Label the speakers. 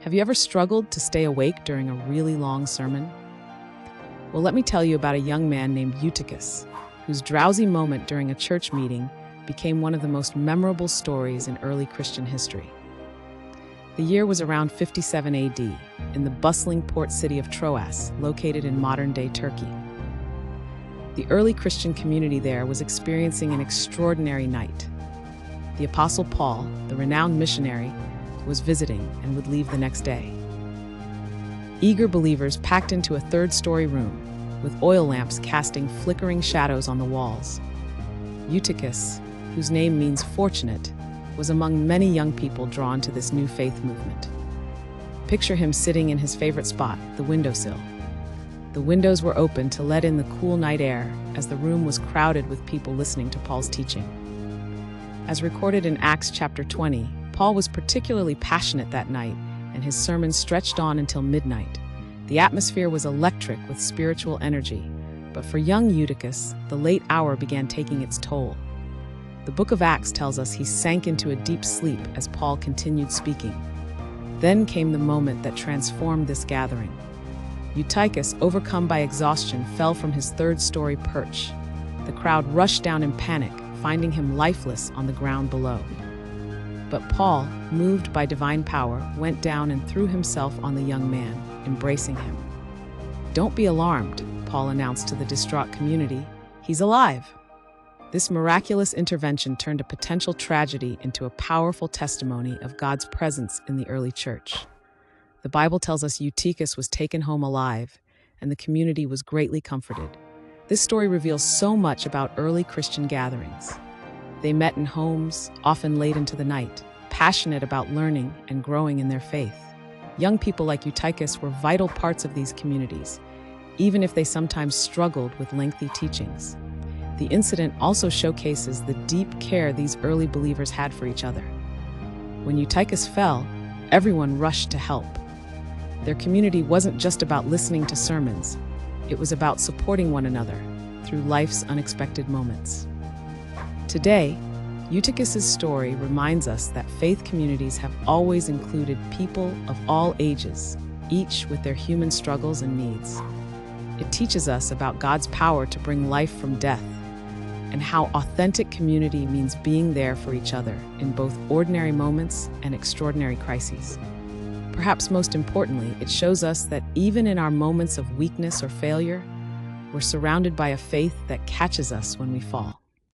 Speaker 1: Have you ever struggled to stay awake during a really long sermon? Well, let me tell you about a young man named Eutychus, whose drowsy moment during a church meeting became one of the most memorable stories in early Christian history. The year was around 57 AD, in the bustling port city of Troas, located in modern-day Turkey. The early Christian community there was experiencing an extraordinary night. The Apostle Paul, the renowned missionary, was visiting and would leave the next day. Eager believers packed into a third-story room, with oil lamps casting flickering shadows on the walls. Eutychus, whose name means fortunate, was among many young people drawn to this new faith movement. Picture him sitting in his favorite spot, the windowsill. The windows were open to let in the cool night air, as the room was crowded with people listening to Paul's teaching. As recorded in Acts chapter 20, Paul was particularly passionate that night, and his sermon stretched on until midnight. The atmosphere was electric with spiritual energy, but for young Eutychus, the late hour began taking its toll. The book of Acts tells us he sank into a deep sleep as Paul continued speaking. Then came the moment that transformed this gathering. Eutychus, overcome by exhaustion, fell from his third-story perch. The crowd rushed down in panic, finding him lifeless on the ground below. But Paul, moved by divine power, went down and threw himself on the young man, embracing him. "Don't be alarmed," Paul announced to the distraught community. "He's alive." This miraculous intervention turned a potential tragedy into a powerful testimony of God's presence in the early church. The Bible tells us Eutychus was taken home alive, and the community was greatly comforted. This story reveals so much about early Christian gatherings. They met in homes, often late into the night, passionate about learning and growing in their faith. Young people like Eutychus were vital parts of these communities, even if they sometimes struggled with lengthy teachings. The incident also showcases the deep care these early believers had for each other. When Eutychus fell, everyone rushed to help. Their community wasn't just about listening to sermons, it was about supporting one another through life's unexpected moments. Today, Eutychus's story reminds us that faith communities have always included people of all ages, each with their human struggles and needs. It teaches us about God's power to bring life from death, and how authentic community means being there for each other in both ordinary moments and extraordinary crises. Perhaps most importantly, it shows us that even in our moments of weakness or failure, we're surrounded by a faith that catches us when we fall.